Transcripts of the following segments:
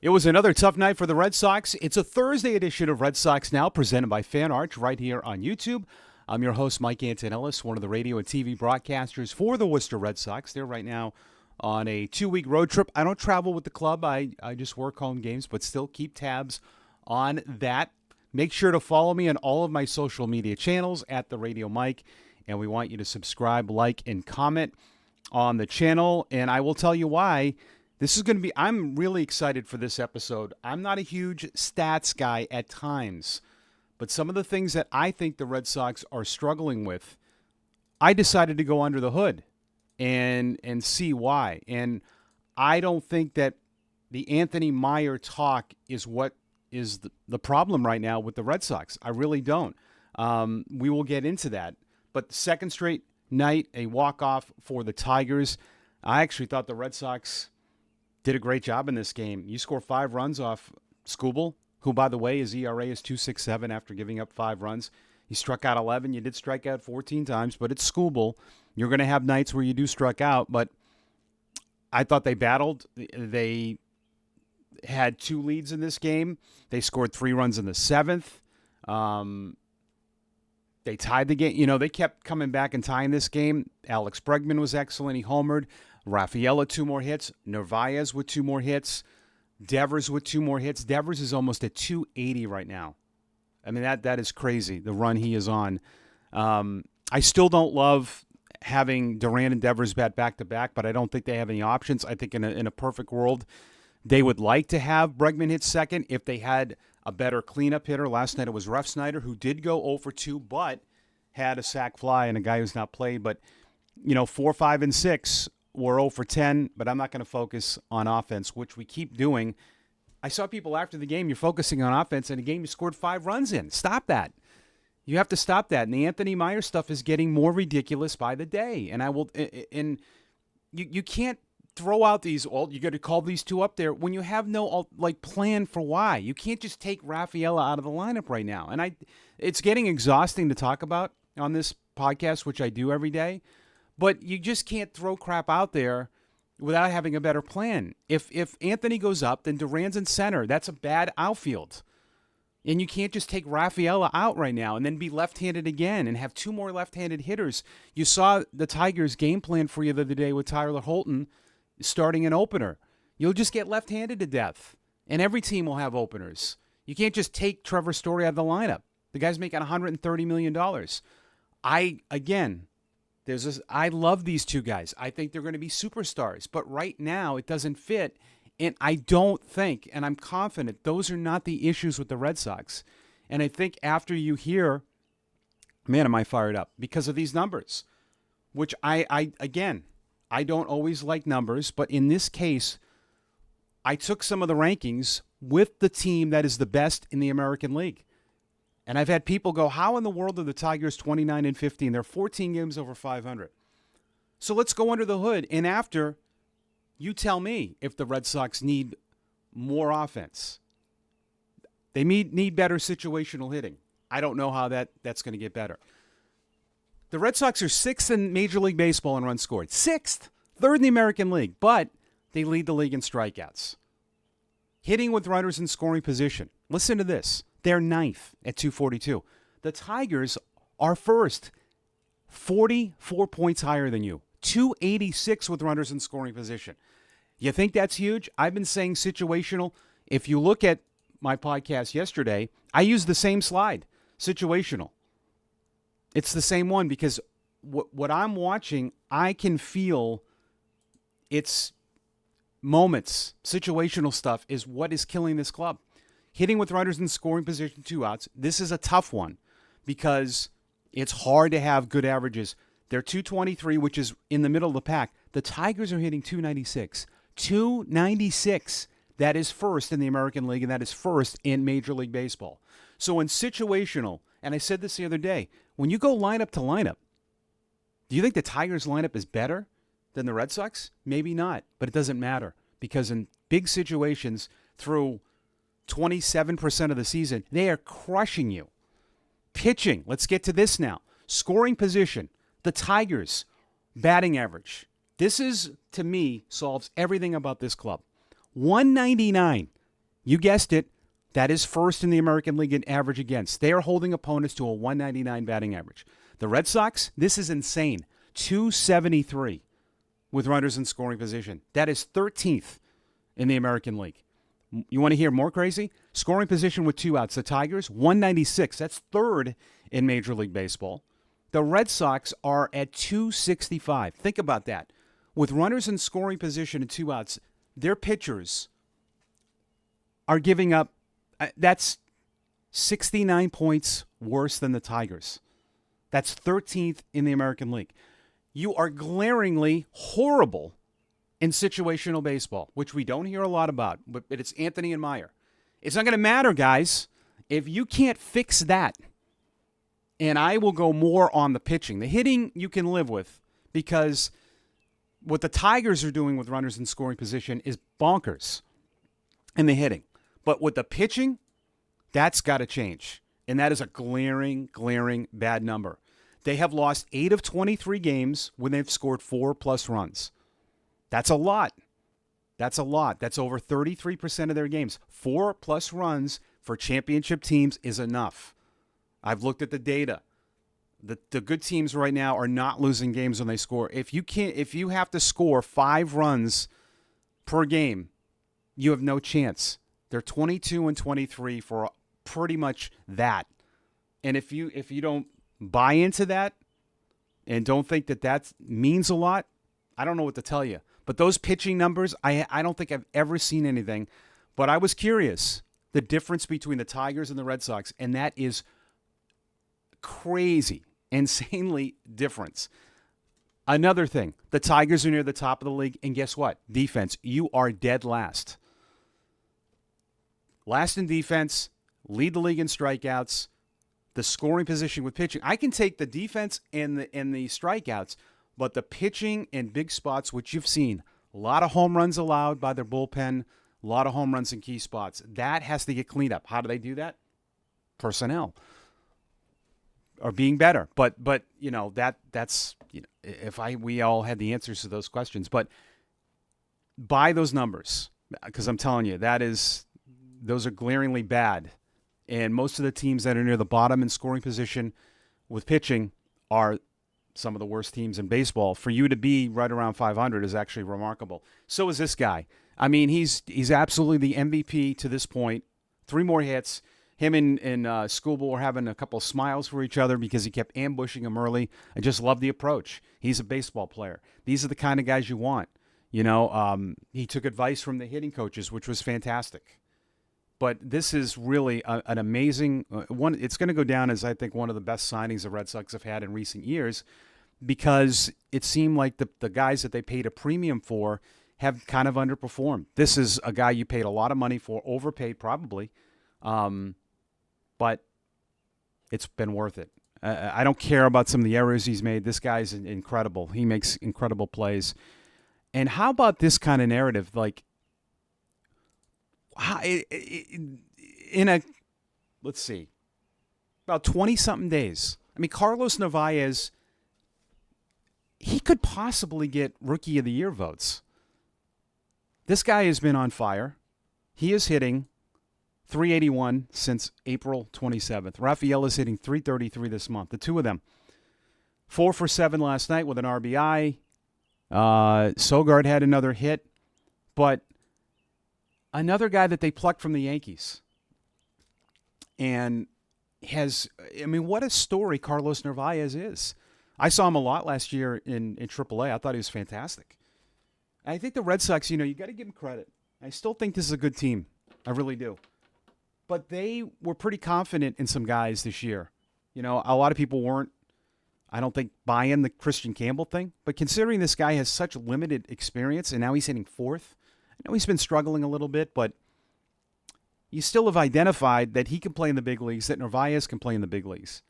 It was another tough night for the Red Sox. It's a Thursday edition of Red Sox Now, presented by Fan Arch right here on YouTube. I'm your host, Mike Antonellis, one of the radio and TV broadcasters for the Worcester Red Sox. They're right now on a 2-week road trip. I don't travel with the club. I just work home games, but still keep tabs on that. Make sure to follow me on all of my social media channels at The Radio Mike, and we want you to subscribe, like, and comment on the channel, and I will tell you why. This is going to be, I'm really excited for this episode. I'm not a huge stats guy at times, but some of the things that I think the Red Sox are struggling with, I decided to go under the hood and see why. And I don't think that the Anthony Meyer talk is what is the problem right now with the Red Sox. I really don't. We will get into that. But second straight night, a walk-off for the Tigers. I actually thought the Red Sox did a great job in this game. You score 5 runs off Skubal, who, by the way, his ERA is 2.67 after giving up 5 runs. He struck out 11. You did strike out 14 times, but it's Skubal. You're going to have nights where you do struck out, but I thought they battled. They had 2 leads in this game. They scored 3 runs in the 7th. They tied the game. You know, they kept coming back and tying this game. Alex Bregman was excellent. He homered. Rafaela, 2 more hits. Narvaez with 2 more hits. Devers with 2 more hits. Devers is almost at 280 right now. I mean, that is crazy, the run he is on. I still don't love having Duran and Devers bat back-to-back, but I don't think they have any options. I think in a perfect world, they would like to have Bregman hit second if they had a better cleanup hitter. Last night it was Ref Snyder, who did go 0 for 2, but had a sac fly and a guy who's not played. But, 4, 5, and 6 were 0 for 10, but I'm not going to focus on offense, which we keep doing. I saw people after the game, you're focusing on offense, and a game you scored 5 runs in. Stop that. You have to stop that. And the Anthony Meyer stuff is getting more ridiculous by the day. And you can't throw out these, you got to call these 2 up there when you have no plan for why. You can't just take Rafaela out of the lineup right now. And it's getting exhausting to talk about on this podcast, which I do every day. But you just can't throw crap out there without having a better plan. If Anthony goes up, then Duran's in center. That's a bad outfield. And you can't just take Rafaela out right now and then be left-handed again and have 2 more left-handed hitters. You saw the Tigers' game plan for you the other day with Tyler Holton starting an opener. You'll just get left-handed to death. And every team will have openers. You can't just take Trevor Story out of the lineup. The guy's making $130 million. I love these 2 guys. I think they're going to be superstars. But right now, it doesn't fit. And I don't think, and I'm confident, those are not the issues with the Red Sox. And I think after you hear, man, am I fired up because of these numbers, which I don't always like numbers. But in this case, I took some of the rankings with the team that is the best in the American League. And I've had people go, how in the world are the Tigers 29-50 and they're 14 games over 500? So let's go under the hood. And after, you tell me if the Red Sox need more offense. They need better situational hitting. I don't know how that's going to get better. The Red Sox are 6th in Major League Baseball in runs scored. 6th. 3rd in the American League. But they lead the league in strikeouts. Hitting with runners in scoring position. Listen to this. They're 9th at 242. The Tigers are 1st, 44 points higher than you. 286 with runners in scoring position. You think that's huge? I've been saying situational. If you look at my podcast yesterday, I used the same slide, situational. It's the same one because what I'm watching, I can feel it's moments. Situational stuff is what is killing this club. Hitting with runners in scoring position, 2 outs. This is a tough one because it's hard to have good averages. They're 223, which is in the middle of the pack. The Tigers are hitting 296. 296. That is 1st in the American League, and that is 1st in Major League Baseball. So in situational, and I said this the other day, when you go lineup to lineup, do you think the Tigers lineup is better than the Red Sox? Maybe not, but it doesn't matter because in big situations through 27% of the season, they are crushing you. Pitching, let's get to this now. Scoring position, the Tigers, batting average. This is, to me, solves everything about this club. 199 You guessed it. That is first in the American League in average against. They are holding opponents to a 199 batting average. The Red Sox, this is insane. 273 with runners in scoring position. That is 13th in the American League. You want to hear more crazy? Scoring position with 2 outs. The Tigers, 196. That's third in Major League Baseball. The Red Sox are at 265. Think about that. With runners in scoring position and 2 outs, their pitchers are giving up, that's 69 points worse than the Tigers. That's 13th in the American League. You are glaringly horrible in situational baseball, which we don't hear a lot about, but it's Anthony and Meyer. It's not going to matter, guys, if you can't fix that. And I will go more on the pitching. The hitting you can live with, because what the Tigers are doing with runners in scoring position is bonkers in the hitting. But with the pitching, that's got to change. And that is a glaring bad number. They have lost 8 of 23 games when they've scored 4+ runs. That's a lot. That's a lot. That's over 33% of their games. 4+ runs for championship teams is enough. I've looked at the data. The good teams right now are not losing games when they score. If you have to score 5 runs per game, you have no chance. They're 22 and 23 for pretty much that. And if you don't buy into that and don't think that means a lot, I don't know what to tell you. But those pitching numbers, I don't think I've ever seen anything. But I was curious, the difference between the Tigers and the Red Sox, and that is crazy, insanely different. Another thing, the Tigers are near the top of the league, and guess what? Defense, you are dead last. Last in defense, lead the league in strikeouts, the scoring position with pitching. I can take the defense and the strikeouts, but the pitching in big spots, which you've seen, a lot of home runs allowed by their bullpen, a lot of home runs in key spots. That has to get cleaned up. How do they do that? Personnel are being better. But you know, that's, you know, we all had the answers to those questions. But by those numbers, because I'm telling you, those are glaringly bad. And most of the teams that are near the bottom in scoring position with pitching are some of the worst teams in baseball. For you to be right around 500 is actually remarkable. So is this guy. I mean, he's absolutely the MVP to this point. 3 more hits. Him and Schoolboy were having a couple of smiles for each other because he kept ambushing him early. I just love the approach. He's a baseball player. These are the kind of guys you want. You know, he took advice from the hitting coaches, which was fantastic. But this is really an amazing one. It's going to go down as, I think, one of the best signings the Red Sox have had in recent years, because it seemed like the guys that they paid a premium for have kind of underperformed. This is a guy you paid a lot of money for, overpaid probably, but it's been worth it. I don't care about some of the errors he's made. This guy's incredible. He makes incredible plays. And how about this kind of narrative? Like, let's see, about 20-something days. I mean, Carlos Narvaez, he could possibly get Rookie of the Year votes. This guy has been on fire. He is hitting .381 since April 27th. Rafael is hitting .333 this month. The two of them. 4 for 7 last night with an RBI. Sogard had another hit. But another guy that they plucked from the Yankees. And what a story Carlos Narvaez is. I saw him a lot last year in AAA. I thought he was fantastic. I think the Red Sox, you got to give them credit. I still think this is a good team. I really do. But they were pretty confident in some guys this year. A lot of people weren't, I don't think, buying the Christian Campbell thing. But considering this guy has such limited experience and now he's hitting 4th, I know he's been struggling a little bit, but you still have identified that he can play in the big leagues, that Narvaez can play in the big leagues.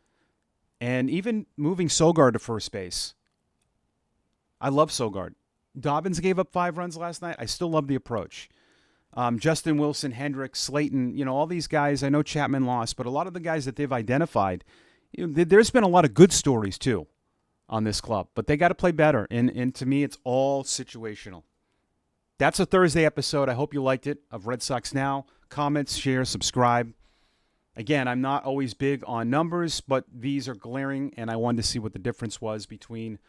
And even moving Sogard to first base. I love Sogard. Dobbins gave up 5 runs last night. I still love the approach. Justin Wilson, Hendricks, Slayton, all these guys. I know Chapman lost, but a lot of the guys that they've identified, there's been a lot of good stories too on this club, but they got to play better. And to me, it's all situational. that's a Thursday episode. I hope you liked it of Red Sox Now. Comments, share, subscribe. Again, I'm not always big on numbers, but these are glaring, and I wanted to see what the difference was between.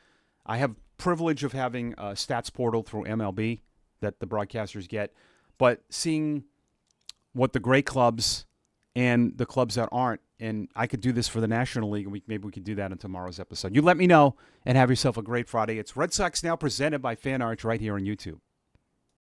I have privilege of having a stats portal through MLB that the broadcasters get, but seeing what the great clubs and the clubs that aren't, and I could do this for the National League, and maybe we could do that in tomorrow's episode. You let me know, and have yourself a great Friday. It's Red Sox Now presented by Fan Arch right here on YouTube.